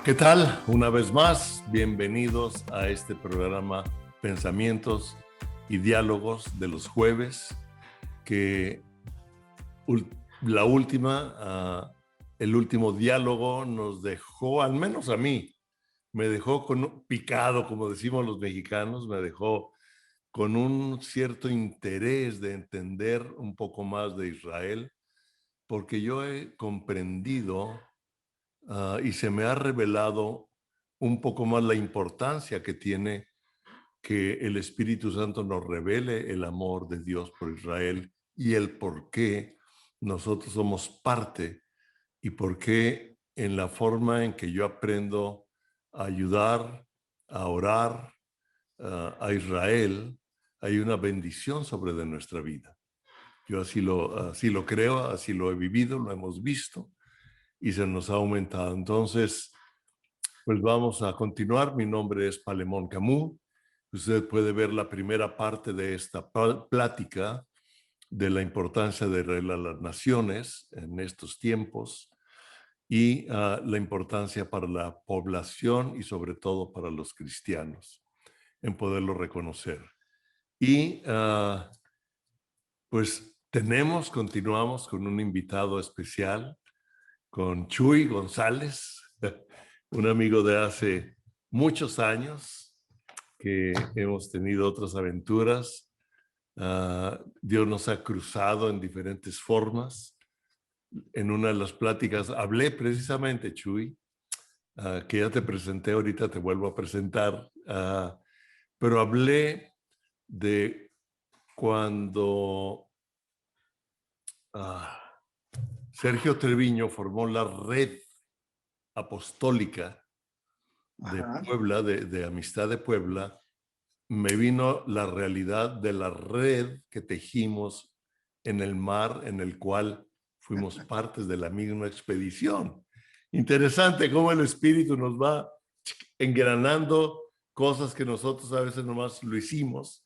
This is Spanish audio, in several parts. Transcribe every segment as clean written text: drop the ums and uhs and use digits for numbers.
¿Qué tal? Una vez más, bienvenidos a este programa Pensamientos y Diálogos de los jueves, que el último diálogo nos dejó, al menos a mí, me dejó picado, como decimos los mexicanos, me dejó con un cierto interés de entender un poco más de Israel, porque yo he comprendido y se me ha revelado un poco más la importancia que tiene que el Espíritu Santo nos revele el amor de Dios por Israel y el por qué nosotros somos parte y por qué en la forma en que yo aprendo a ayudar, a orar a Israel, hay una bendición sobre de nuestra vida. Yo así lo creo, así lo he vivido, lo hemos visto y se nos ha aumentado. Entonces, pues vamos a continuar. Mi nombre es Palemón Camus. Usted puede ver la primera parte de esta plática de la importancia de Israel a las naciones en estos tiempos y la importancia para la población y sobre todo para los cristianos en poderlo reconocer. Y pues continuamos con un invitado especial, con Chuy González, un amigo de hace muchos años que hemos tenido otras aventuras. Dios nos ha cruzado en diferentes formas. En una de las pláticas hablé precisamente, Chuy, que ya te presenté, ahorita te vuelvo a presentar, pero hablé de cuando Sergio Treviño formó la red apostólica de Puebla, de Amistad de Puebla. Me vino la realidad de la red que tejimos en el mar, en el cual fuimos partes de la misma expedición. Interesante cómo el Espíritu nos va engranando cosas que nosotros a veces nomás lo hicimos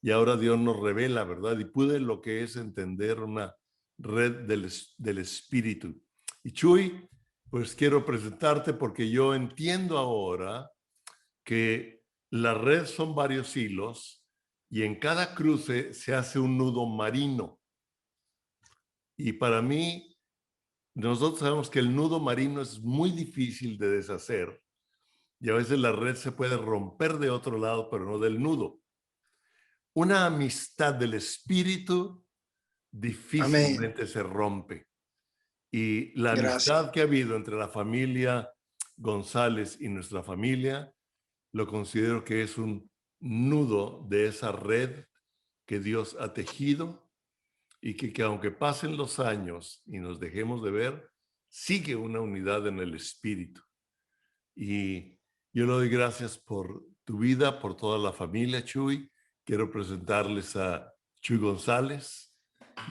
y ahora Dios nos revela, ¿verdad? Y pude lo que es entender una red del Espíritu. Y Chuy, pues quiero presentarte porque yo entiendo ahora que la red son varios hilos y en cada cruce se hace un nudo marino. Y para mí, nosotros sabemos que el nudo marino es muy difícil de deshacer y a veces la red se puede romper de otro lado, pero no del nudo. Una amistad del espíritu difícilmente Amén. se rompe. Y la Gracias. amistad que ha habido entre la familia González y nuestra familia, lo considero que es un nudo de esa red que Dios ha tejido y que aunque pasen los años y nos dejemos de ver, sigue una unidad en el espíritu. Y yo le doy gracias por tu vida, por toda la familia, Chuy. Quiero presentarles a Chuy González.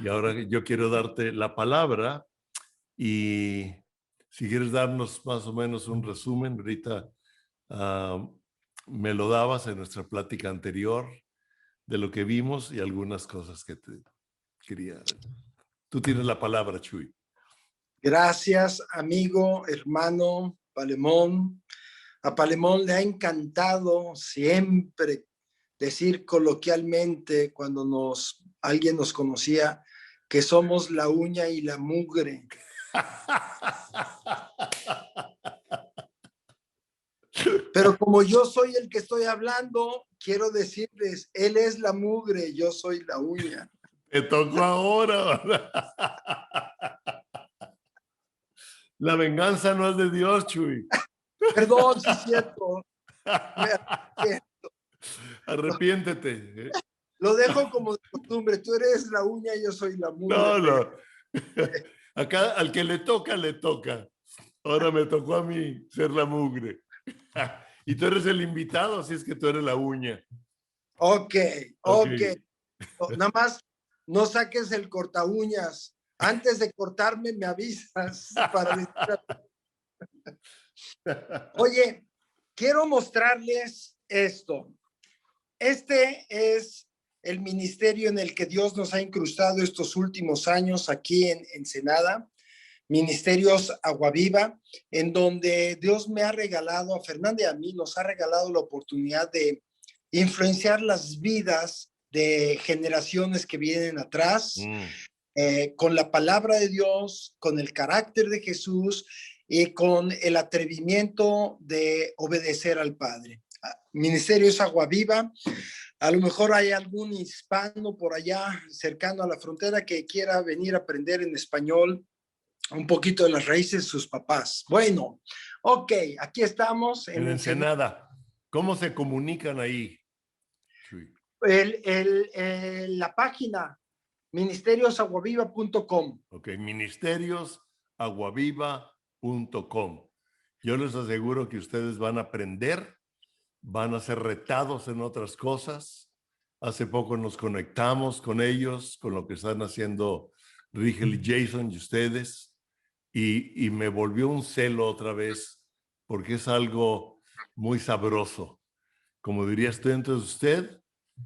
Y ahora yo quiero darte la palabra y si quieres darnos más o menos un resumen, ahorita me lo dabas en nuestra plática anterior de lo que vimos y algunas cosas que te quería. Tú tienes la palabra, Chuy. Gracias, amigo, hermano Palemón. A Palemón le ha encantado siempre decir coloquialmente cuando alguien nos conocía que somos la uña y la mugre. Pero como yo soy el que estoy hablando, quiero decirles, él es la mugre, yo soy la uña. Te tocó ahora. La venganza no es de Dios, Chuy. Perdón, sí es cierto. Me arrepiento. Arrepiéntete. Lo dejo como de costumbre. Tú eres la uña, yo soy la mugre. No, no. Acá al que le toca, le toca. Ahora me tocó a mí ser la mugre. Y tú eres el invitado, así es que tú eres la uña. Ok. Okay. Nada más no saques el corta uñas. Antes de cortarme me avisas para decir. Oye, quiero mostrarles esto. Este es el ministerio en el que Dios nos ha incrustado estos últimos años aquí en Ensenada, Ministerios Aguaviva, en donde Dios me ha regalado, a Fernanda y a mí, nos ha regalado la oportunidad de influenciar las vidas de generaciones que vienen atrás, con la palabra de Dios, con el carácter de Jesús y con el atrevimiento de obedecer al Padre. Ministerios Aguaviva. A lo mejor hay algún hispano por allá cercano a la frontera que quiera venir a aprender en español un poquito de las raíces de sus papás. Bueno, ok, aquí estamos en Ensenada. ¿Cómo se comunican ahí? Sí. La página ministeriosaguaviva.com. Ok, ministeriosaguaviva.com. Yo les aseguro que ustedes van a aprender, van a ser retados en otras cosas. Hace poco nos conectamos con ellos, con lo que están haciendo Rigel y Jason y ustedes, y me volvió un celo otra vez, porque es algo muy sabroso. Como diría usted,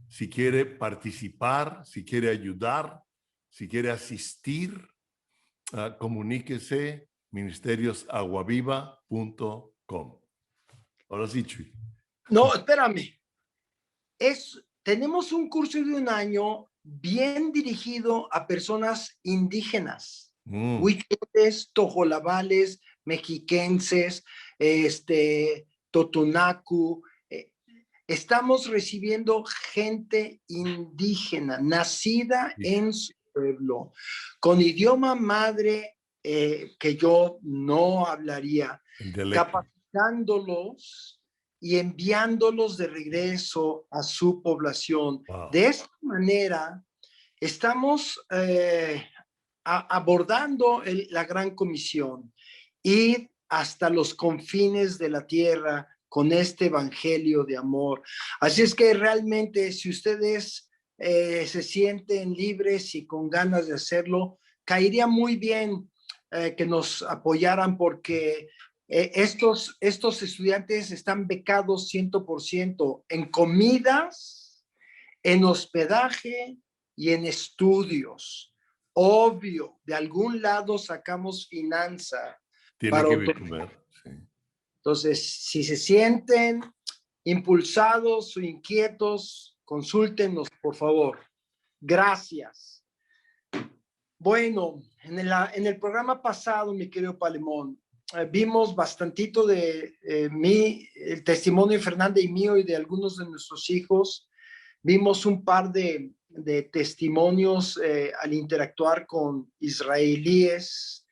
si quiere participar, si quiere ayudar, si quiere asistir, comuníquese ministeriosaguaviva.com. Ahora sí, Chuy. No, espérame. Tenemos un curso de un año bien dirigido a personas indígenas, huicholes, tojolabales, mexiquenses, totonacu. Estamos recibiendo gente indígena, nacida en su pueblo, con idioma madre que yo no hablaría, capacitándolos y enviándolos de regreso a su población. Wow. De esta manera, estamos abordando la gran comisión, ir hasta los confines de la tierra con este evangelio de amor. Así es que realmente, si ustedes se sienten libres y con ganas de hacerlo, caería muy bien que nos apoyaran, porque estos estudiantes están becados 100% en comidas, en hospedaje y en estudios. Obvio, de algún lado sacamos finanza. Tiene que comer, sí. Entonces, si se sienten impulsados o inquietos, consúltenos, por favor. Gracias. Bueno, en el programa pasado, mi querido Palemón, vimos bastantito de el testimonio de Fernanda y mío y de algunos de nuestros hijos. Vimos un par de testimonios al interactuar con israelíes,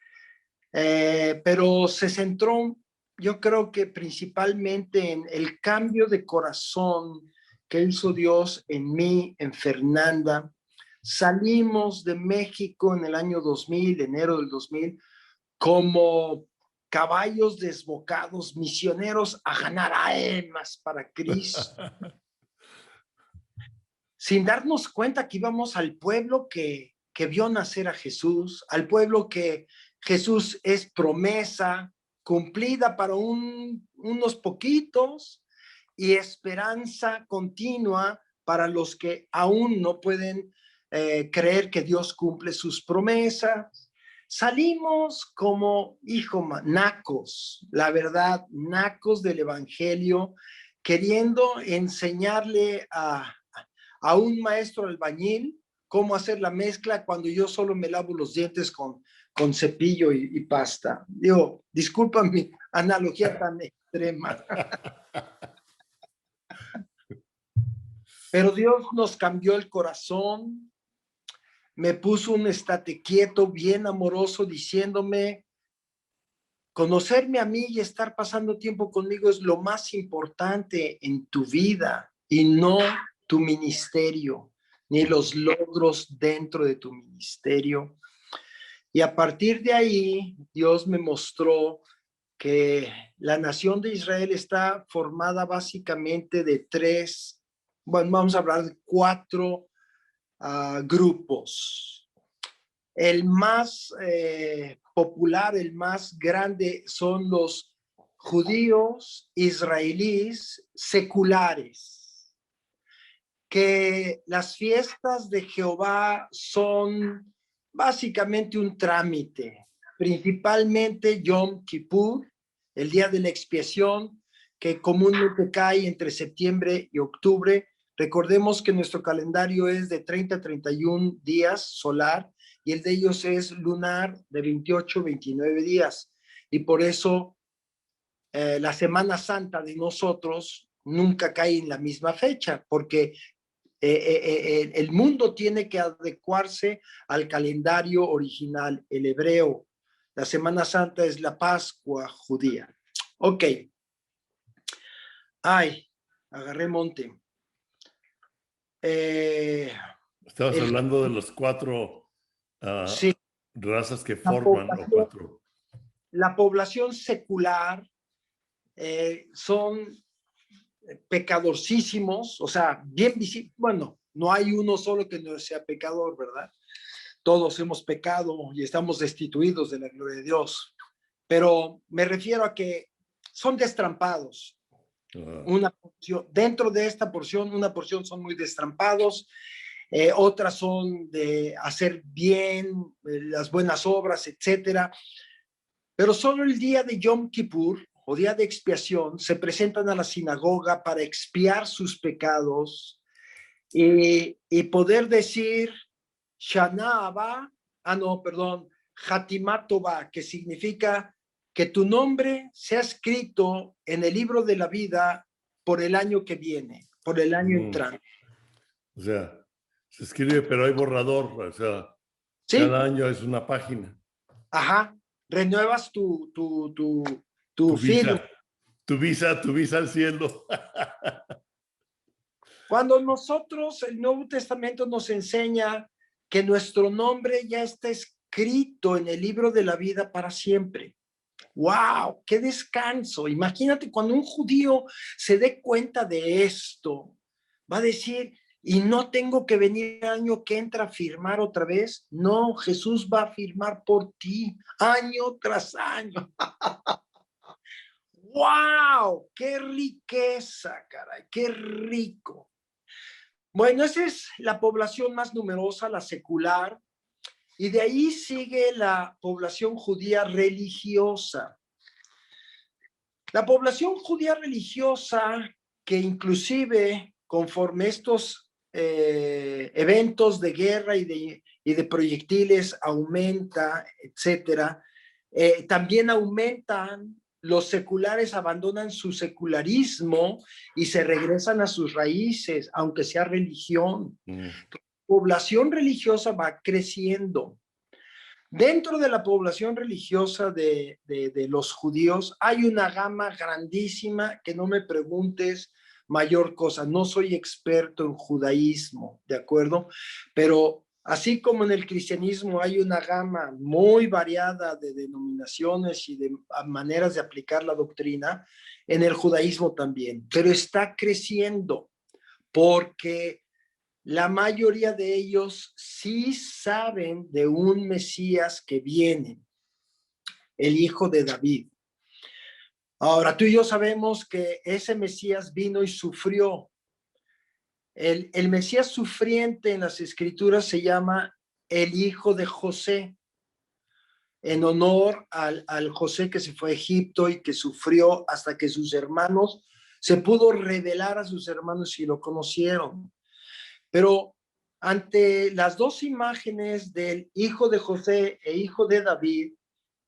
pero se centró, yo creo que principalmente, en el cambio de corazón que hizo Dios en mí, en Fernanda. Salimos de México en el año 2000, enero del 2000, como caballos desbocados, misioneros a ganar almas para Cristo. Sin darnos cuenta que íbamos al pueblo que vio nacer a Jesús, al pueblo que Jesús es promesa cumplida para unos poquitos y esperanza continua para los que aún no pueden creer que Dios cumple sus promesas. Salimos como, nacos, la verdad, nacos del evangelio, queriendo enseñarle a un maestro albañil cómo hacer la mezcla cuando yo solo me lavo los dientes con cepillo y pasta. Digo, disculpa mi analogía tan extrema. Pero Dios nos cambió el corazón, me puso un estate quieto bien amoroso, diciéndome: conocerme a mí y estar pasando tiempo conmigo es lo más importante en tu vida, y no tu ministerio, ni los logros dentro de tu ministerio. Y a partir de ahí, Dios me mostró que la nación de Israel está formada básicamente de vamos a hablar de 4 grupos. El más popular, el más grande, son los judíos israelíes seculares. que las fiestas de Jehová son básicamente un trámite, principalmente Yom Kippur, el día de la expiación, que comúnmente cae entre septiembre y octubre. Recordemos que nuestro calendario es de 30 a 31 días solar y el de ellos es lunar de 28 a 29 días. Y por eso la Semana Santa de nosotros nunca cae en la misma fecha, porque el mundo tiene que adecuarse al calendario original, el hebreo. La Semana Santa es la Pascua judía. Ok. Ay, agarré monte. Estabas hablando de los cuatro Sí, razas que la forman, o población, cuatro. la población secular son pecadorcísimos, o sea, bien visibles. Bueno, no hay uno solo que no sea pecador, ¿verdad? Todos hemos pecado y estamos destituidos de la gloria de Dios. Pero me refiero a que son destrampados. Una porción, dentro de esta porción, una porción son muy destrampados, otras son de hacer bien, las buenas obras, etcétera. Pero solo el día de Yom Kippur, o día de expiación, se presentan a la sinagoga para expiar sus pecados y poder decir Shana Abba, no, perdón, Hatimat Tová, que significa que tu nombre sea escrito en el libro de la vida por el año que viene, por el año entrante. O sea, se escribe, pero hay borrador. O sea, ¿Sí? cada año es una página. Ajá. Renuevas tu Tu firma. visa, tu visa al cielo. Cuando nosotros, el Nuevo Testamento nos enseña que nuestro nombre ya está escrito en el libro de la vida para siempre. ¡Wow! ¡Qué descanso! Imagínate cuando un judío se dé cuenta de esto, va a decir, y no tengo que venir el año que entra a firmar otra vez. No, Jesús va a firmar por ti año tras año. ¡Wow! ¡Qué riqueza, caray! ¡Qué rico! Bueno, esa es la población más numerosa, la secular, y de ahí sigue la población judía religiosa. La población judía religiosa, que inclusive conforme estos eventos de guerra y de proyectiles aumenta, etcétera, también aumentan. Los seculares abandonan su secularismo y se regresan a sus raíces, aunque sea religión. La población religiosa va creciendo. Dentro de la población religiosa de los judíos hay una gama grandísima, que no me preguntes mayor cosa, no soy experto en judaísmo, ¿de acuerdo? Pero así como en el cristianismo hay una gama muy variada de denominaciones y de maneras de aplicar la doctrina, en el judaísmo también, pero está creciendo porque la mayoría de ellos sí saben de un Mesías que viene, el hijo de David. Ahora, tú y yo sabemos que ese Mesías vino y sufrió. El Mesías sufriente en las Escrituras se llama el hijo de José, en honor al José que se fue a Egipto y que sufrió hasta que sus hermanos, se pudo revelar a sus hermanos y lo conocieron. Pero ante las dos imágenes del hijo de José e hijo de David,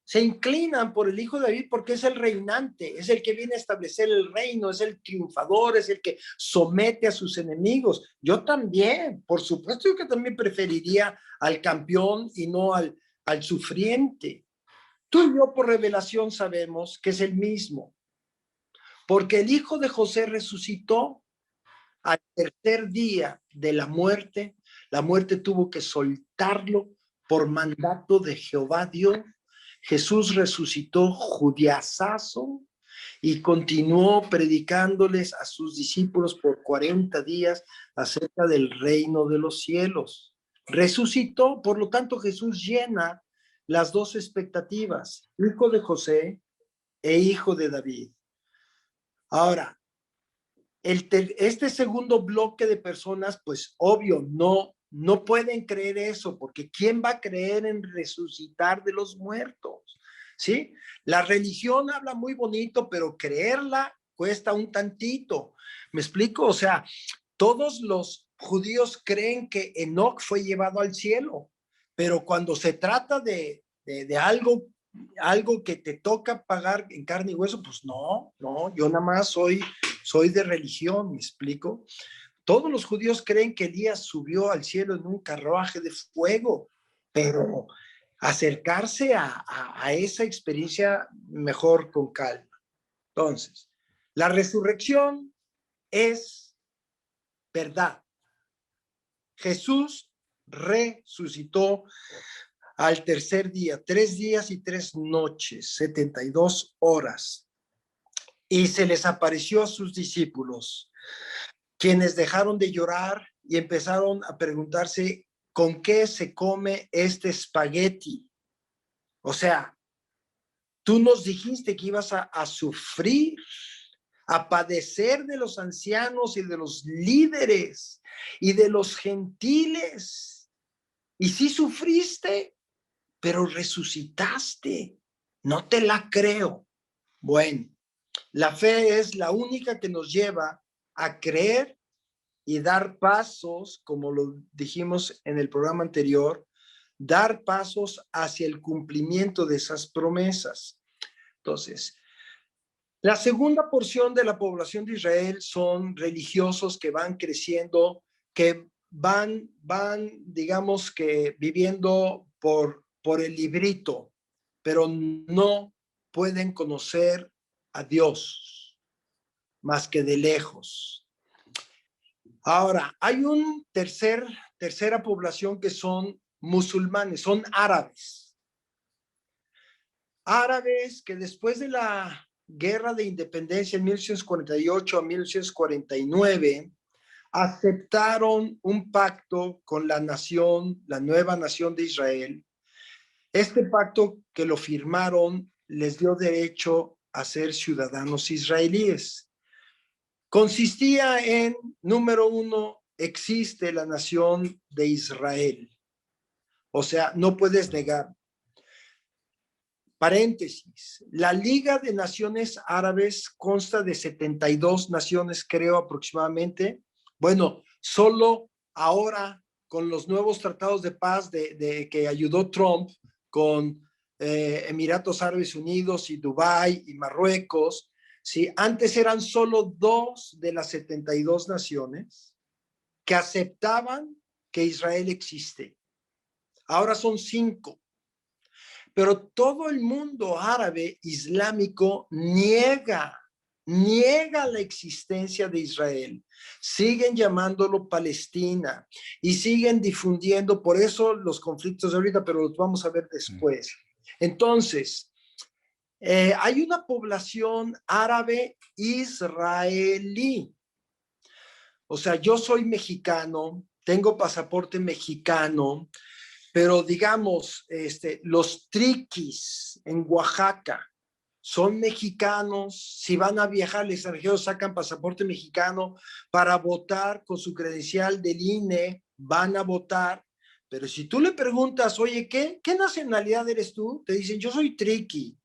se inclinan por el hijo de David porque es el reinante, es el que viene a establecer el reino, es el triunfador, es el que somete a sus enemigos. Yo también, por supuesto que también preferiría al campeón y no al sufriente. Tú y yo por revelación sabemos que es el mismo, porque el hijo de José resucitó al tercer día de la muerte tuvo que soltarlo por mandato de Jehová Dios. Jesús resucitó judiazazo y continuó predicándoles a sus discípulos por 40 días acerca del reino de los cielos. Resucitó, por lo tanto Jesús llena las dos expectativas, hijo de José e hijo de David. Ahora, este segundo bloque de personas, pues obvio, no pueden creer eso, porque ¿quién va a creer en resucitar de los muertos? ¿Sí? La religión habla muy bonito, pero creerla cuesta un tantito. ¿Me explico? O sea, todos los judíos creen que Enoc fue llevado al cielo, pero cuando se trata de algo que te toca pagar en carne y hueso, pues no, yo nada más soy de religión, ¿me explico? Todos los judíos creen que Elías subió al cielo en un carruaje de fuego, pero acercarse a esa experiencia mejor con calma. Entonces, la resurrección es verdad. Jesús resucitó al tercer día, 3 días y 3 noches, 72 horas, y se les apareció a sus discípulos, quienes dejaron de llorar y empezaron a preguntarse con qué se come este espagueti. O sea, tú nos dijiste que ibas a sufrir, a padecer de los ancianos y de los líderes y de los gentiles. Y sí sufriste, pero resucitaste. No te la creo. Bueno, la fe es la única que nos lleva a creer y dar pasos, como lo dijimos en el programa anterior, dar pasos hacia el cumplimiento de esas promesas. Entonces, la segunda porción de la población de Israel son religiosos que van creciendo, que van digamos que viviendo por el librito, pero no pueden conocer a Dios más que de lejos. Ahora, hay un tercera población que son musulmanes, son árabes. Árabes que después de la guerra de independencia en 1948 a 1949 aceptaron un pacto con la nación, la nueva nación de Israel. Este pacto que lo firmaron les dio derecho a ser ciudadanos israelíes. Consistía en, número uno, existe la nación de Israel. O sea, no puedes negar. Paréntesis, la Liga de Naciones Árabes consta de 72 naciones, creo aproximadamente. Bueno, solo ahora con los nuevos tratados de paz de que ayudó Trump con Emiratos Árabes Unidos y Dubái y Marruecos, ¿sí? Antes eran solo 2 de las 72 naciones que aceptaban que Israel existe. Ahora son 5. Pero todo el mundo árabe islámico niega la existencia de Israel. Siguen llamándolo Palestina y siguen difundiendo, por eso los conflictos de ahorita, pero los vamos a ver después. Entonces, hay una población árabe israelí. O sea, yo soy mexicano, tengo pasaporte mexicano, pero digamos, los triquis en Oaxaca son mexicanos, si van a viajar al extranjero sacan pasaporte mexicano para votar con su credencial del INE, van a votar, pero si tú le preguntas, oye, ¿qué nacionalidad eres tú? Te dicen, yo soy triqui,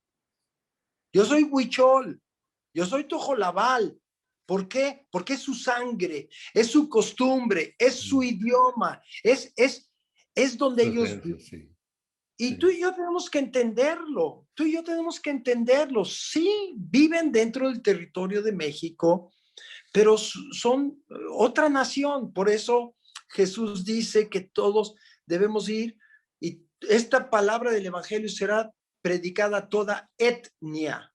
yo soy huichol, yo soy tojolabal. ¿Por qué? Porque es su sangre, es su costumbre, es su idioma, es donde ellos viven. Sí. Y sí. tú y yo tenemos que entenderlo, Sí, viven dentro del territorio de México, pero son otra nación. Por eso Jesús dice que todos debemos ir y esta palabra del Evangelio será predicada a toda etnia,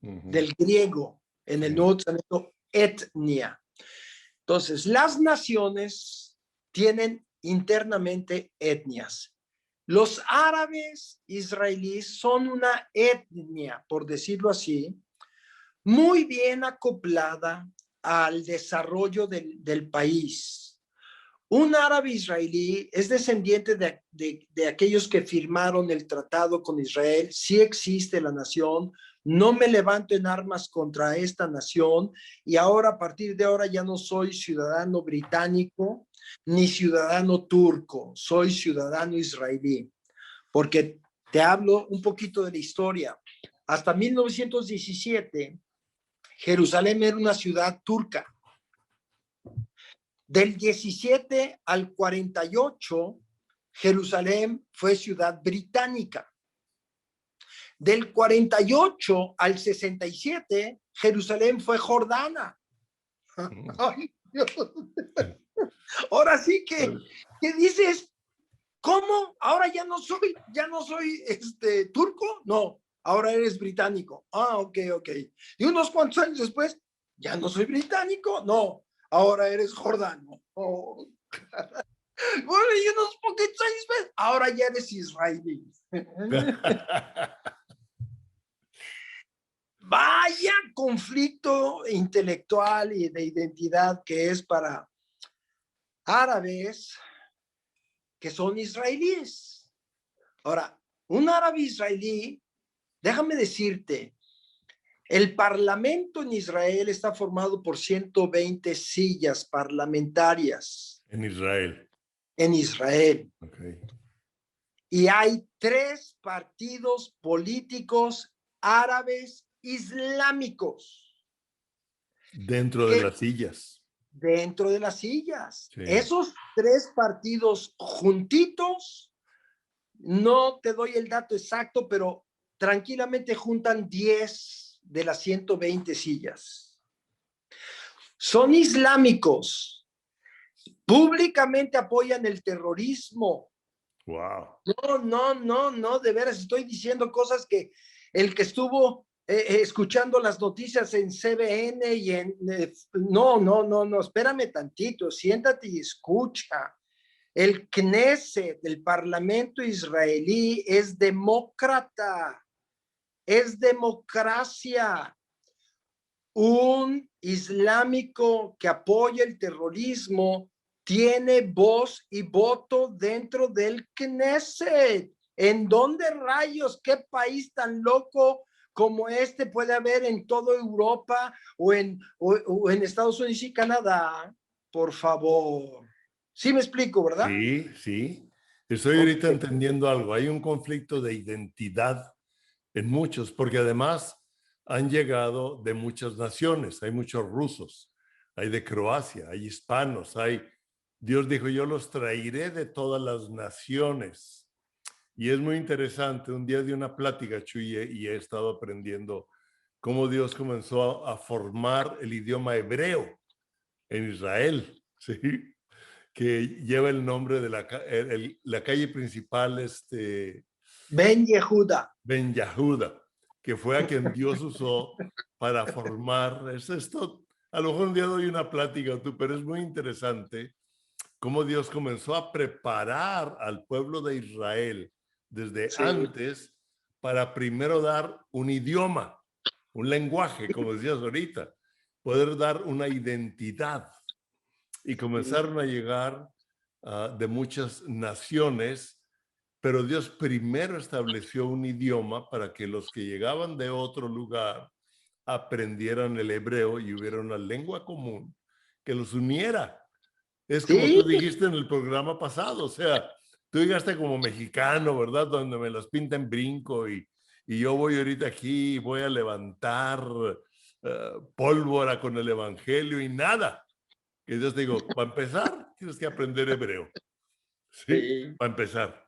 del griego, en el Nuevo Testamento, etnia. Entonces, las naciones tienen internamente etnias. Los árabes israelíes son una etnia, por decirlo así, muy bien acoplada al desarrollo del país. Un árabe israelí es descendiente de aquellos que firmaron el tratado con Israel. Sí existe la nación, no me levanto en armas contra esta nación y ahora, a partir de ahora, ya no soy ciudadano británico ni ciudadano turco, soy ciudadano israelí. Porque te hablo un poquito de la historia. Hasta 1917, Jerusalén era una ciudad turca. Del 17 al 48, Jerusalén fue ciudad británica. Del 48 al 67, Jerusalén fue Jordana. Ay, Dios. Ahora sí que, ¿qué dices? ¿Cómo? Ahora ya no soy turco, no, ahora eres británico. Ah, ok. Y unos cuantos años después, ya no soy británico, no, ahora eres jordano. Oh. Bueno, y unos poquitos años después, ahora ya eres israelí. Vaya conflicto intelectual y de identidad que es para árabes que son israelíes. Ahora, un árabe israelí, déjame decirte, el parlamento en Israel está formado por 120 sillas parlamentarias. En Israel. En Israel. Okay. Y hay 3 partidos políticos árabes islámicos. Dentro de las sillas. Dentro de las sillas. Sí. Esos 3 partidos juntitos, no te doy el dato exacto, pero tranquilamente juntan 10 de las 120 sillas. Son islámicos. Públicamente apoyan el terrorismo. Wow. No, de veras estoy diciendo cosas que el que estuvo escuchando las noticias en CBN y en... No, espérame tantito, siéntate y escucha. El Knesset, el Parlamento israelí, es demócrata, es democracia. Un islámico que apoya el terrorismo tiene voz y voto dentro del Knesset. ¿En dónde rayos, qué país tan loco como este puede haber en toda Europa o en Estados Unidos y Canadá? Por favor. Sí me explico, ¿verdad? Sí. Estoy ahorita entendiendo algo. Hay un conflicto de identidad en muchos, porque además han llegado de muchas naciones. Hay muchos rusos, hay de Croacia, hay hispanos, Dios dijo, yo los traeré de todas las naciones. Y es muy interesante. Un día di una plática, Chuy, y he estado aprendiendo cómo Dios comenzó a formar el idioma hebreo en Israel, ¿sí? Que lleva el nombre de la calle principal, Ben Yehuda. Ben Yehuda, que fue a quien Dios usó para formar esto. A lo mejor un día doy una plática tú, pero es muy interesante cómo Dios comenzó a preparar al pueblo de Israel desde antes para primero dar un idioma, un lenguaje, como decías ahorita, poder dar una identidad. Y comenzaron a llegar de muchas naciones, pero Dios primero estableció un idioma para que los que llegaban de otro lugar aprendieran el hebreo y hubiera una lengua común que los uniera. Es como tú dijiste en el programa pasado, o sea, tú llegaste como mexicano, ¿verdad? Donde me las pintan brinco y yo voy ahorita aquí, voy a levantar pólvora con el evangelio y nada. Y Dios te digo, para empezar, tienes que aprender hebreo. ¿Sí? Para empezar.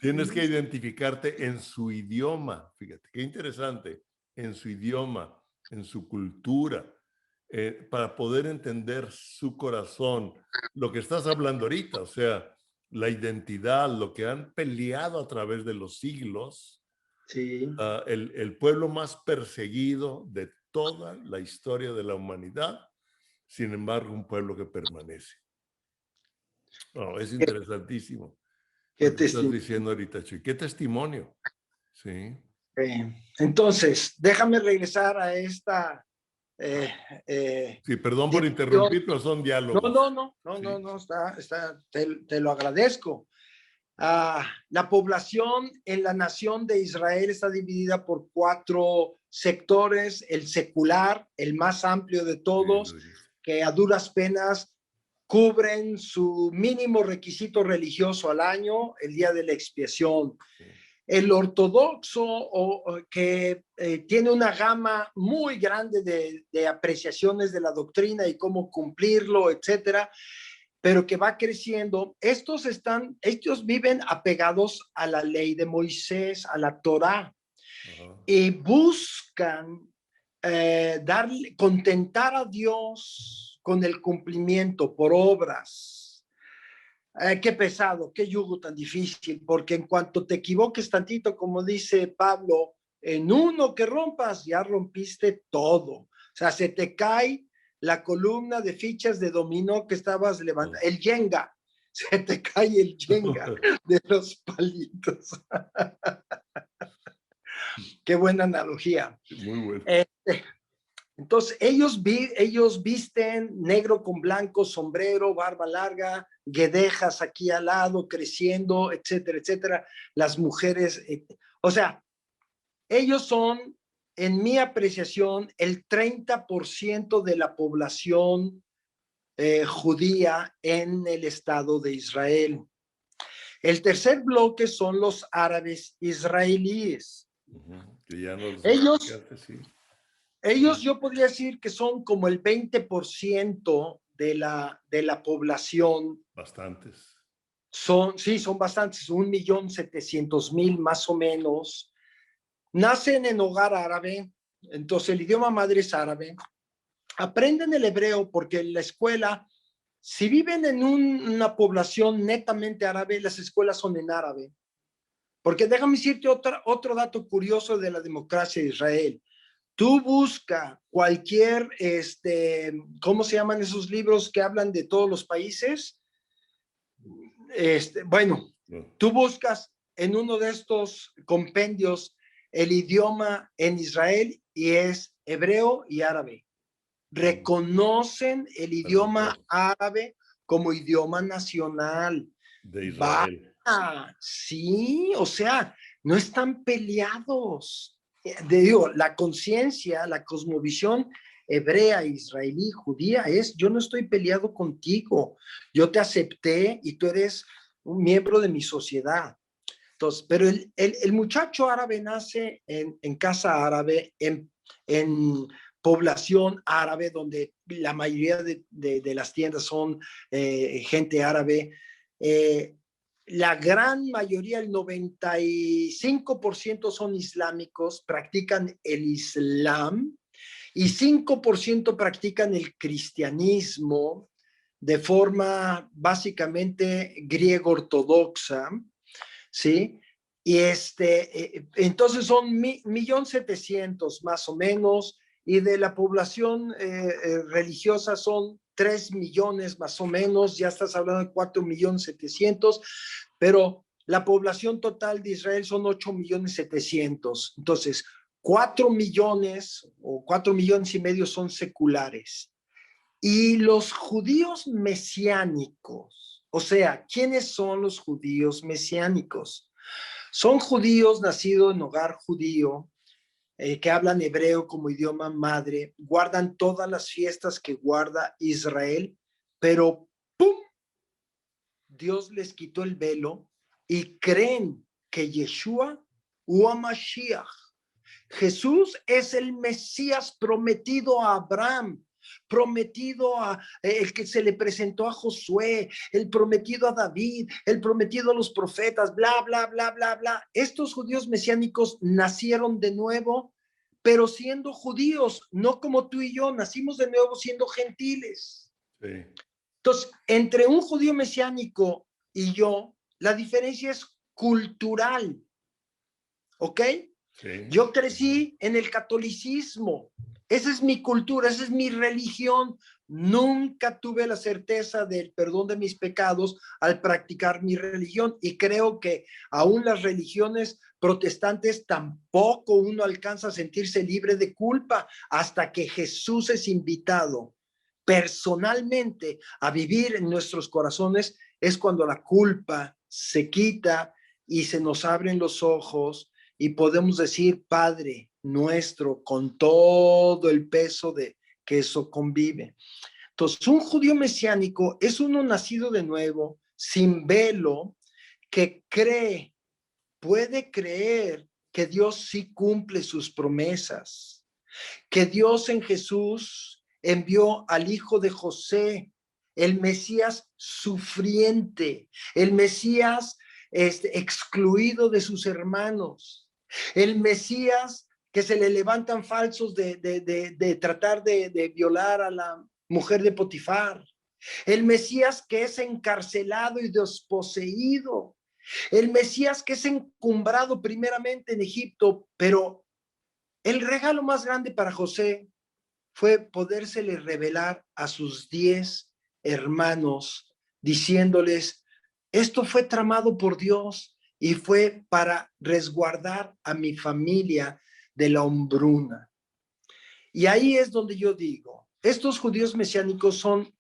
Tienes que identificarte en su idioma. Fíjate, qué interesante. En su idioma, en su cultura, para poder entender su corazón. Lo que estás hablando ahorita, o sea, la identidad, lo que han peleado a través de los siglos. El pueblo más perseguido de toda la historia de la humanidad. Sin embargo, un pueblo que permanece. Oh, es interesantísimo. Lo que estás diciendo ahorita, Chuy. ¿Qué testimonio? Sí. Entonces, déjame regresar a esta... sí, perdón por interrumpir, pero son diálogos. No, te lo agradezco. La población en la nación de Israel está dividida por 4 sectores: el secular, el más amplio de todos, que a duras penas cubren su mínimo requisito religioso al año, el día de la expiación. El ortodoxo, que tiene una gama muy grande de apreciaciones de la doctrina y cómo cumplirlo, etcétera, pero que va creciendo. Estos viven apegados a la ley de Moisés, a la Torá, y buscan contentar a Dios con el cumplimiento por obras. Qué pesado, qué yugo tan difícil, porque en cuanto te equivoques tantito, como dice Pablo, en uno que rompas, ya rompiste todo. O sea, se te cae la columna de fichas de dominó que estabas levantando, el Jenga, se te cae el Jenga de los palitos. Qué buena analogía. Muy bueno. Entonces, ellos visten negro con blanco, sombrero, barba larga, guedejas aquí al lado, creciendo, etcétera, etcétera. Las mujeres, o sea, ellos son, en mi apreciación, el 30% de la población judía en el Estado de Israel. El tercer bloque son los árabes israelíes. Que ya nos ellos yo podría decir que son como el 20% de la población. Bastantes. Son bastantes, 1.700.000 más o menos. Nacen en hogar árabe, entonces el idioma madre es árabe. Aprenden el hebreo porque en la escuela, si viven en una población netamente árabe, las escuelas son en árabe. Porque déjame decirte otro dato curioso de la democracia de Israel. Tú busca cualquier, ¿cómo se llaman esos libros que hablan de todos los países? Bueno, tú buscas en uno de estos compendios el idioma en Israel y es hebreo y árabe. Reconocen el idioma árabe como idioma nacional de Israel. Sí, o sea, no están peleados. Digo, la conciencia, la cosmovisión hebrea, israelí, judía es: yo no estoy peleado contigo, yo te acepté y tú eres un miembro de mi sociedad. Entonces, pero el muchacho árabe nace en casa árabe, en población árabe, donde la mayoría de las tiendas son gente árabe. La gran mayoría, el 95% son islámicos, practican el Islam, y 5% practican el cristianismo de forma básicamente griego ortodoxa, ¿sí? Y entonces son 1.700.000 más o menos, y de la población religiosa son 3 millones más o menos, ya estás hablando de 4.700.000, pero la población total de Israel son 8.700.000. Entonces, 4 millones o 4 millones y medio son seculares. Y los judíos mesiánicos, o sea, ¿quiénes son los judíos mesiánicos? Son judíos nacidos en hogar judío, que hablan hebreo como idioma madre, guardan todas las fiestas que guarda Israel, pero ¡pum! Dios les quitó el velo y creen que Yeshua o Mashiach, Jesús, es el Mesías prometido a Abraham, prometido el que se le presentó a Josué, el prometido a David, el prometido a los profetas, bla, bla, bla, bla, bla. Estos judíos mesiánicos nacieron de nuevo, pero siendo judíos, no como tú y yo, nacimos de nuevo siendo gentiles. Sí. Entonces, entre un judío mesiánico y yo, la diferencia es cultural, ¿ok? Sí. Yo crecí en el catolicismo, esa es mi cultura, esa es mi religión. Nunca tuve la certeza del perdón de mis pecados al practicar mi religión, y creo que aún las religiones protestantes tampoco uno alcanza a sentirse libre de culpa hasta que Jesús es invitado personalmente a vivir en nuestros corazones. Es cuando la culpa se quita y se nos abren los ojos y podemos decir Padre nuestro con todo el peso de que eso convive. Entonces, un judío mesiánico es uno nacido de nuevo, sin velo, que cree, puede creer que Dios sí cumple sus promesas, que Dios en Jesús envió al hijo de José, el Mesías sufriente, el Mesías excluido de sus hermanos, el Mesías que se le levantan falsos de tratar de violar a la mujer de Potifar, el Mesías que es encarcelado y desposeído, el Mesías que es encumbrado primeramente en Egipto, pero el regalo más grande para José fue podérsele revelar a sus 10 hermanos, diciéndoles, esto fue tramado por Dios y fue para resguardar a mi familia de la hombruna. Y ahí es donde yo digo, estos judíos mesiánicos son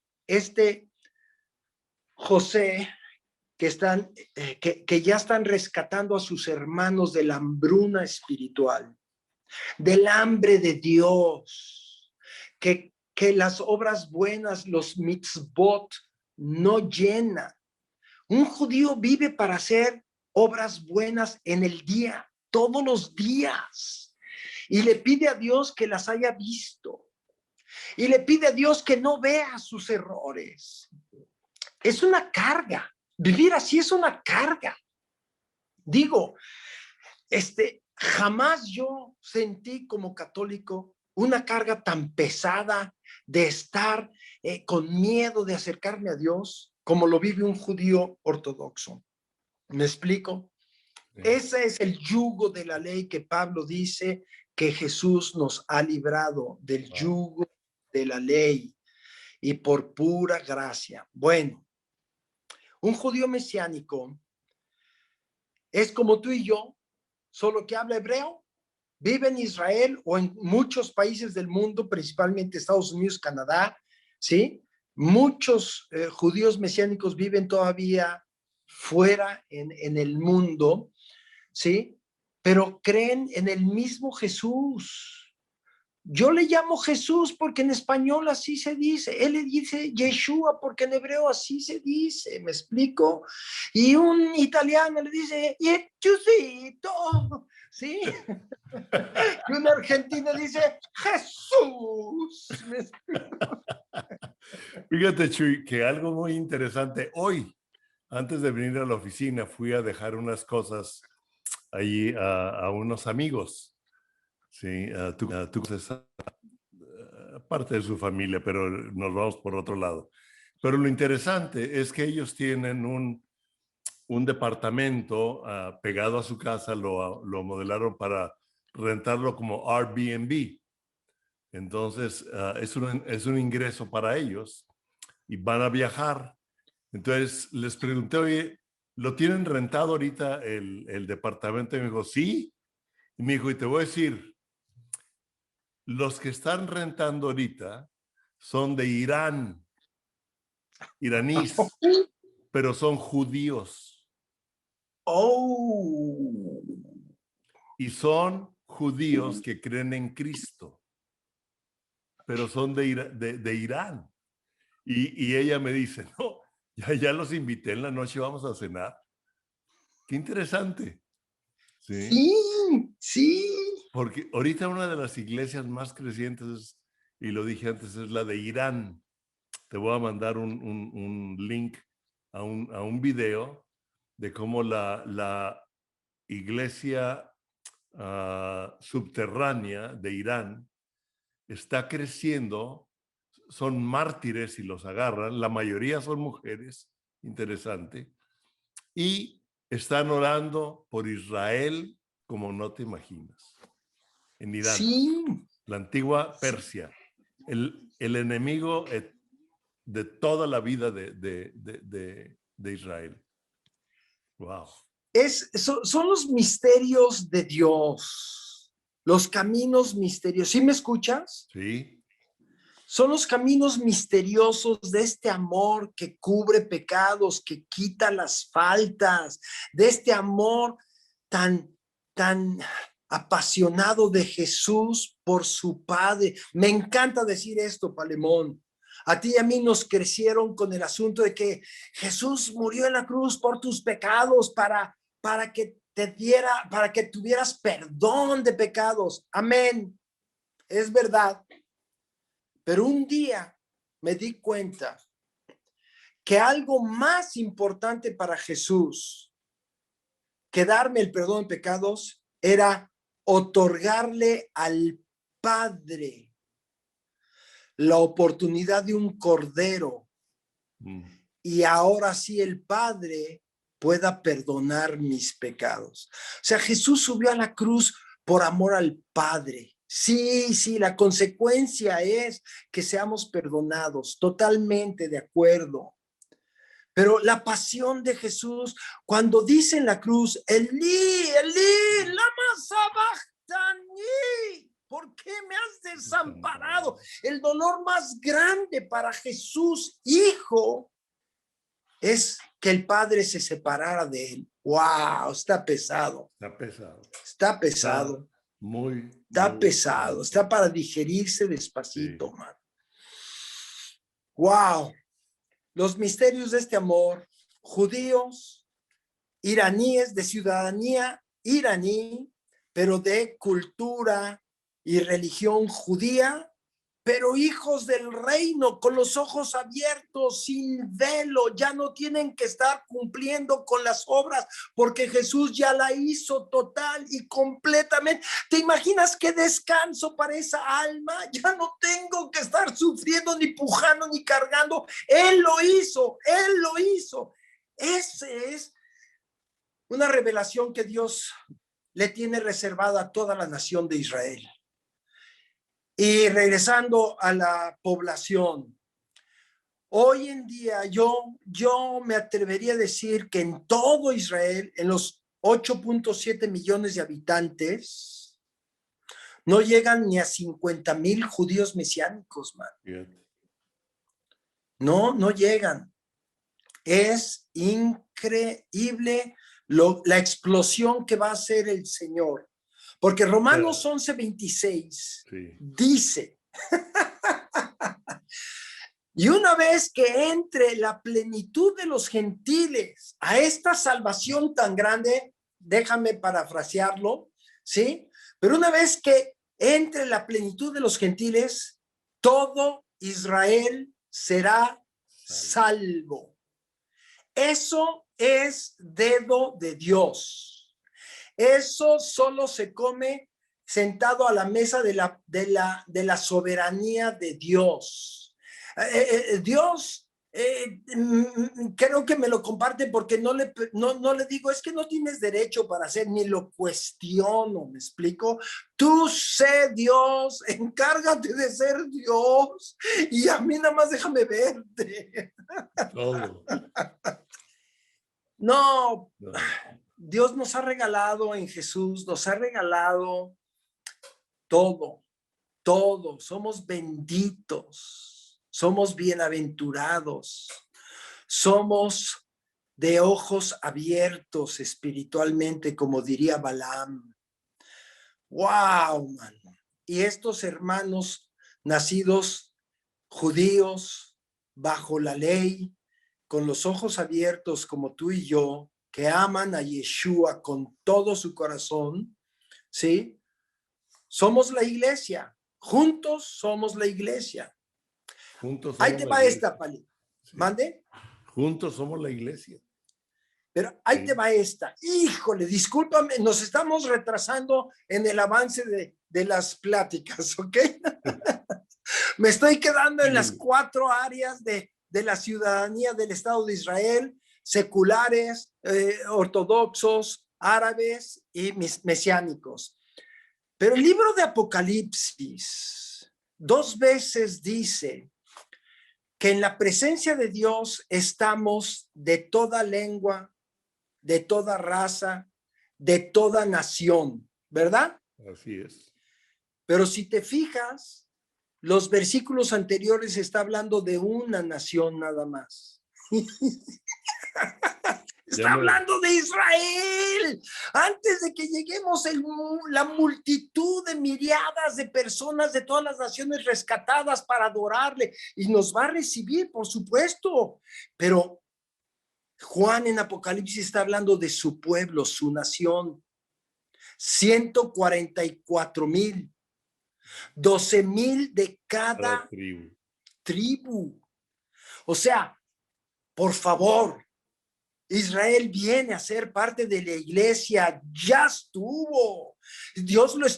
José que ya están rescatando a sus hermanos de la hambruna espiritual, del hambre de Dios, que las obras buenas, los mitzvot, no llenan. Un judío vive para hacer obras buenas en el día, todos los días, y le pide a Dios que las haya visto, y le pide a Dios que no vea sus errores. Es una carga, vivir así es una carga. Digo, jamás yo sentí como católico una carga tan pesada de estar con miedo de acercarme a Dios como lo vive un judío ortodoxo. ¿Me explico? Sí. Ese es el yugo de la ley que Pablo dice que Jesús nos ha librado del yugo de la ley y por pura gracia. Bueno, un judío mesiánico es como tú y yo, solo que habla hebreo, vive en Israel o en muchos países del mundo, principalmente Estados Unidos, Canadá, ¿sí? Muchos judíos mesiánicos viven todavía fuera en el mundo, ¿sí? Pero creen en el mismo Jesús. Yo le llamo Jesús porque en español así se dice. Él le dice Yeshua porque en hebreo así se dice. ¿Me explico? Y un italiano le dice Jesucito. ¿Sí? Y un argentino dice Jesús. ¿Me explico? Fíjate, Chuy, que algo muy interesante. Hoy, antes de venir a la oficina, fui a dejar unas cosas allí a unos amigos. Sí, tú conoces parte de su familia, pero nos vamos por otro lado. Pero lo interesante es que ellos tienen un departamento pegado a su casa, lo modelaron para rentarlo como Airbnb. Entonces, es un ingreso para ellos y van a viajar. Entonces, les pregunté, oye, ¿lo tienen rentado ahorita el departamento? Y me dijo, sí. Y me dijo, y te voy a decir, los que están rentando ahorita son de Irán, iraníes, pero son judíos. Oh. Y son judíos que creen en Cristo, pero son de Irán. Y ella me dice, no, ya los invité en la noche, vamos a cenar. Qué interesante. Sí, sí, sí. Porque ahorita una de las iglesias más crecientes, y lo dije antes, es la de Irán. Te voy a mandar un link a un video de cómo la iglesia subterránea de Irán está creciendo. Son mártires y los agarran. La mayoría son mujeres, interesante. Y están orando por Israel como no te imaginas. En Irán, sí. La antigua Persia, el enemigo de toda la vida de Israel. Wow. Son los misterios de Dios, los caminos misteriosos. ¿Sí me escuchas? Sí. Son los caminos misteriosos de este amor que cubre pecados, que quita las faltas, de este amor tan apasionado de Jesús por su Padre. Me encanta decir esto, Palemón. A ti y a mí nos crecieron con el asunto de que Jesús murió en la cruz por tus pecados para que para que tuvieras perdón de pecados. Amén. Es verdad. Pero un día me di cuenta que algo más importante para Jesús que darme el perdón de pecados era otorgarle al Padre la oportunidad de un cordero. Y ahora sí el Padre pueda perdonar mis pecados. O sea, Jesús subió a la cruz por amor al Padre. Sí, la consecuencia es que seamos perdonados, totalmente de acuerdo. Pero la pasión de Jesús, cuando dice en la cruz, Elí, Elí, lama sabachthani, ¿por qué me has desamparado? El dolor más grande para Jesús, hijo, es que el Padre se separara de él. ¡Wow! Está pesado. Está pesado. Está pesado. Está pesado. Está para digerirse despacito, man. ¡Wow! Los misterios de este amor, judíos, iraníes de ciudadanía iraní, pero de cultura y religión judía, pero hijos del reino, con los ojos abiertos, sin velo, ya no tienen que estar cumpliendo con las obras, porque Jesús ya la hizo total y completamente. ¿Te imaginas qué descanso para esa alma? Ya no tengo que estar sufriendo, ni pujando, ni cargando. Él lo hizo, Él lo hizo. Esa es una revelación que Dios le tiene reservada a toda la nación de Israel. Y regresando a la población, hoy en día yo me atrevería a decir que en todo Israel, en los 8.7 millones de habitantes, no llegan ni a 50,000 judíos mesiánicos, man. No llegan. Es increíble la explosión que va a hacer el Señor. Porque Romanos 11:26 dice, y una vez que entre la plenitud de los gentiles a esta salvación tan grande, déjame parafrasearlo, ¿sí? Pero una vez que entre la plenitud de los gentiles, todo Israel será salvo. Eso es dedo de Dios. Eso solo se come sentado a la mesa de la soberanía de Dios. Dios, creo que me lo comparte porque no le digo, es que no tienes derecho para hacer, ni lo cuestiono, ¿me explico? Tú sé Dios, encárgate de ser Dios y a mí nada más déjame verte. Todo. No. Dios nos ha regalado en Jesús, nos ha regalado todo, somos benditos, somos bienaventurados, somos de ojos abiertos espiritualmente, como diría Balaam. ¡Wow, mano! Y estos hermanos nacidos judíos bajo la ley, con los ojos abiertos como tú y yo, que aman a Yeshua con todo su corazón, ¿sí? Somos la iglesia. Juntos somos la iglesia. Juntos somos ahí te va esta, Pali. Sí. ¿Mande? Juntos somos la iglesia. Pero ahí te va esta. Híjole, discúlpame, nos estamos retrasando en el avance de las pláticas, ¿ok? Me estoy quedando en las 4 áreas de la ciudadanía del Estado de Israel: seculares, ortodoxos, árabes y mesiánicos. Pero el libro de Apocalipsis 2 veces dice que en la presencia de Dios estamos de toda lengua, de toda raza, de toda nación, ¿verdad? Así es. Pero si te fijas, Los versículos anteriores está hablando de una nación nada más. Está hablando de Israel. Antes de que lleguemos la multitud de miriadas de personas de todas las naciones rescatadas para adorarle, y nos va a recibir, por supuesto. Pero Juan en Apocalipsis está hablando de su pueblo, su nación. 144,000, 12,000 de cada tribu. O sea, por favor, Israel viene a ser parte de la iglesia, ya estuvo. Dios lo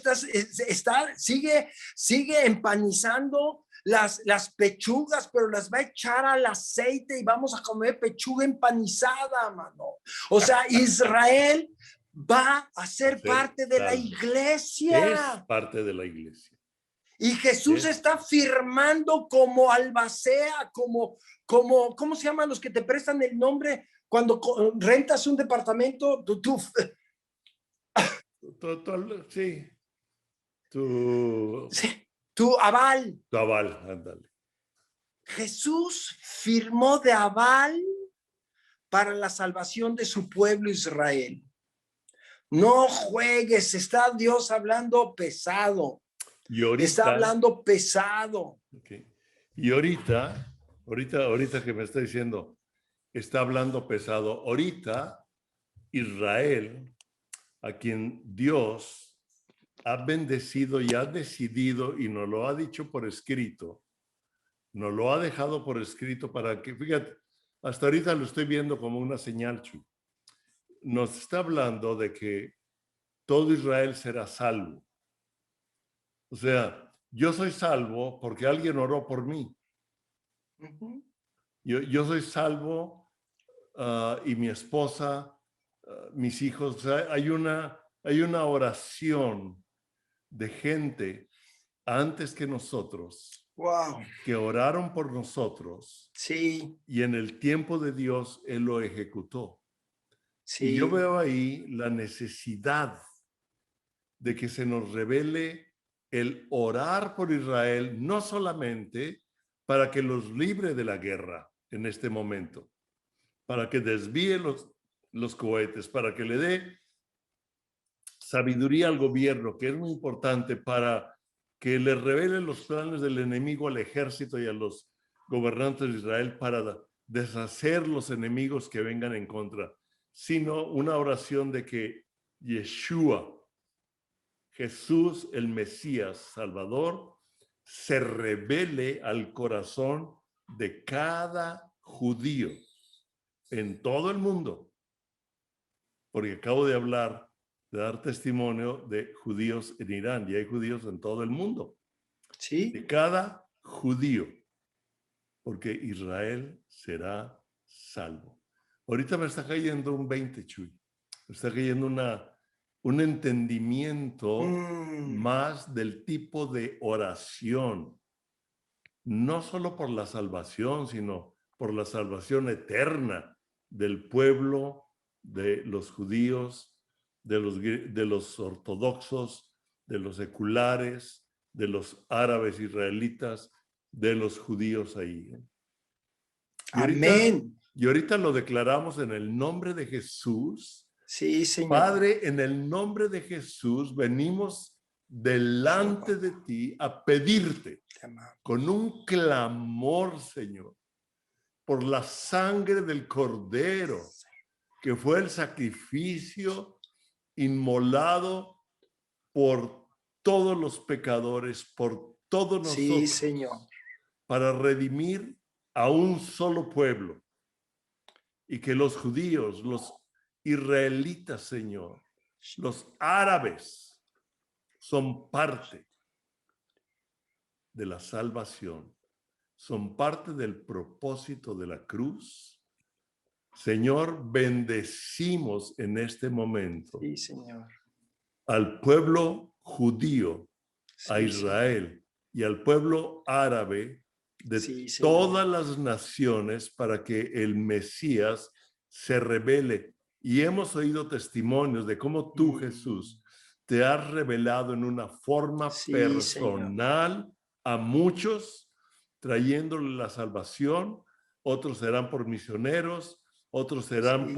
sigue empanizando las pechugas, pero las va a echar al aceite y vamos a comer pechuga empanizada, mano. O sea, Israel va a ser parte de la iglesia. Es parte de la iglesia. Y Jesús está firmando como albacea, ¿cómo se llaman los que te prestan el nombre cuando rentas un departamento? Sí. Tu aval. Tu aval, ándale. Jesús firmó de aval para la salvación de su pueblo Israel. No juegues, está Dios hablando pesado. Y ahorita, está hablando pesado. Okay. Y ahorita que me está diciendo, está hablando pesado. Ahorita, Israel, a quien Dios ha bendecido y ha decidido y nos lo ha dicho por escrito, nos lo ha dejado por escrito para que, fíjate, hasta ahorita lo estoy viendo como una señal, Chuy. Nos está hablando de que todo Israel será salvo. O sea, yo soy salvo porque alguien oró por mí. Yo soy salvo y mi esposa, mis hijos. O sea, hay una oración de gente antes que nosotros, wow, que oraron por nosotros. Sí. Y en el tiempo de Dios, Él lo ejecutó. Sí. Y yo veo ahí la necesidad de que se nos revele el orar por Israel, no solamente para que los libre de la guerra en este momento, para que desvíe los cohetes, para que le dé sabiduría al gobierno, que es muy importante, para que le revele los planes del enemigo al ejército y a los gobernantes de Israel para deshacer los enemigos que vengan en contra, sino una oración de que Yeshua, Jesús, el Mesías Salvador, se revele al corazón de cada judío en todo el mundo. Porque acabo de dar testimonio de judíos en Irán y hay judíos en todo el mundo. Sí. De cada judío. Porque Israel será salvo. Ahorita me está cayendo un 20, Chuy. Me está cayendo un entendimiento más del tipo de oración, no solo por la salvación, sino por la salvación eterna del pueblo, de los judíos, de los ortodoxos, de los seculares, de los árabes israelitas, de los judíos ahí. Amén. Y ahorita lo declaramos en el nombre de Jesús. Sí, Señor. Padre, en el nombre de Jesús venimos delante de ti a pedirte con un clamor, Señor, por la sangre del Cordero, que fue el sacrificio inmolado por todos los pecadores, por todos nosotros. Sí, Señor. Para redimir a un solo pueblo. Y que los judíos, los israelitas, Señor, los árabes, son parte de la salvación, son parte del propósito de la cruz. Señor, bendecimos en este momento sí, Señor, al pueblo judío, sí, a Israel, Señor, y al pueblo árabe de sí, todas las naciones para que el Mesías se revele. Y hemos oído testimonios de cómo tú, Jesús, te has revelado en una forma sí, personal Señor, a muchos, trayéndole la salvación. Otros serán por misioneros, otros serán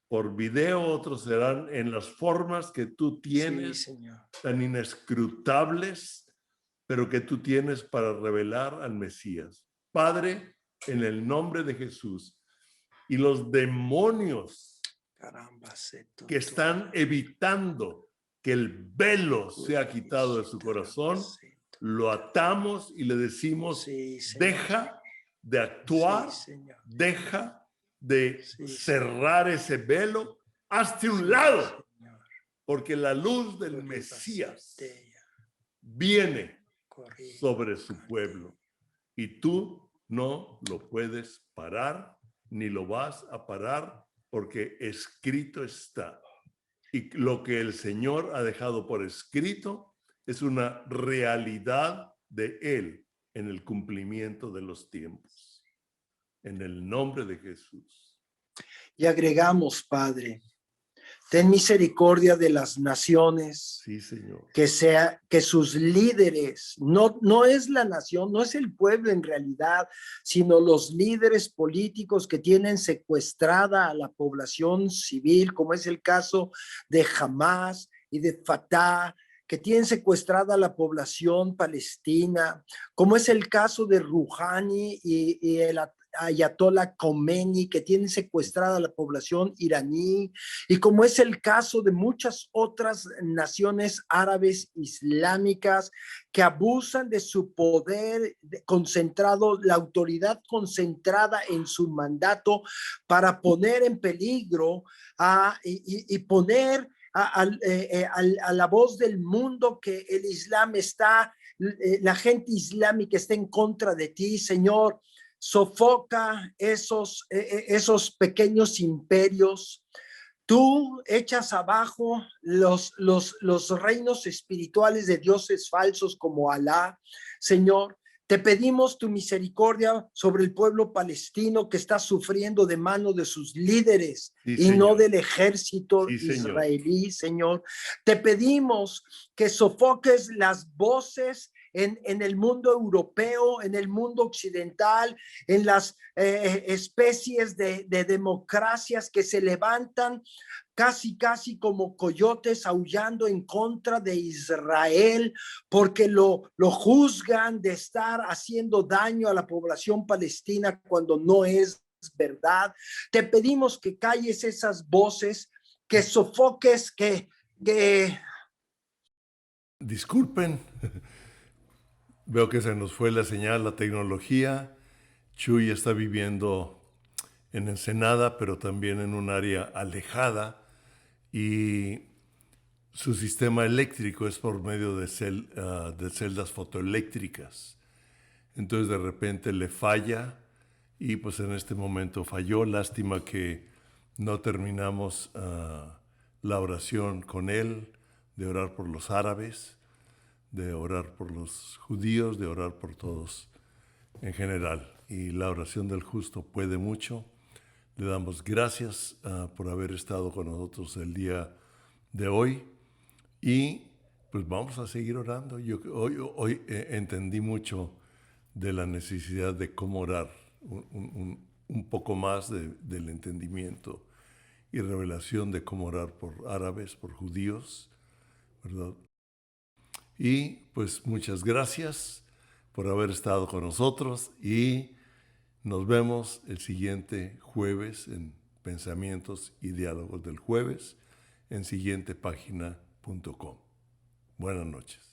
por video, otros serán en las formas que tú tienes, tan inescrutables, pero que tú tienes para revelar al Mesías. Padre, en el nombre de Jesús, y los demonios que están evitando que el velo sea quitado de su corazón, lo atamos y le decimos, deja de actuar, deja de cerrar ese velo, hazte un lado, porque la luz del Mesías viene sobre su pueblo y tú no lo puedes parar ni lo vas a parar, porque escrito está. Y lo que el Señor ha dejado por escrito es una realidad de Él en el cumplimiento de los tiempos. En el nombre de Jesús. Y agregamos, Padre, ten misericordia de las naciones. Sí, Señor. Que sus líderes, no es la nación, no es el pueblo en realidad, sino los líderes políticos que tienen secuestrada a la población civil, como es el caso de Hamas y de Fatah, que tienen secuestrada a la población palestina, como es el caso de Rouhani y el Ayatollah Khomeini, que tienen secuestrada a la población iraní, y como es el caso de muchas otras naciones árabes islámicas que abusan de su poder concentrado, la autoridad concentrada en su mandato para poner en peligro y poner a la voz del mundo que el Islam está, la gente islámica está en contra de ti, Señor. Sofoca esos pequeños imperios. Tú echas abajo los reinos espirituales de dioses falsos como Alá, Señor. Te pedimos tu misericordia sobre el pueblo palestino que está sufriendo de mano de sus líderes y no del ejército israelí, Señor. Te pedimos que sofoques las voces en el mundo europeo, en el mundo occidental, en las especies de democracias que se levantan casi como coyotes aullando en contra de Israel, porque lo juzgan de estar haciendo daño a la población palestina cuando no es verdad. Te pedimos que calles esas voces, que sofoques, que... Disculpen, veo que se nos fue la señal, la tecnología. Chuy está viviendo en Ensenada, pero también en un área alejada, y su sistema eléctrico es por medio de celdas fotoeléctricas. Entonces de repente le falla y pues en este momento falló. Lástima que no terminamos la oración con él, de orar por los árabes, de orar por los judíos, de orar por todos en general. Y la oración del justo puede mucho. Le damos gracias por haber estado con nosotros el día de hoy y pues vamos a seguir orando. Yo hoy entendí mucho de la necesidad de cómo orar, un poco más del entendimiento y revelación de cómo orar por árabes, por judíos, ¿verdad? Y pues muchas gracias por haber estado con nosotros y nos vemos el siguiente jueves en Pensamientos y Diálogos del Jueves en siguientepágina.com. Buenas noches.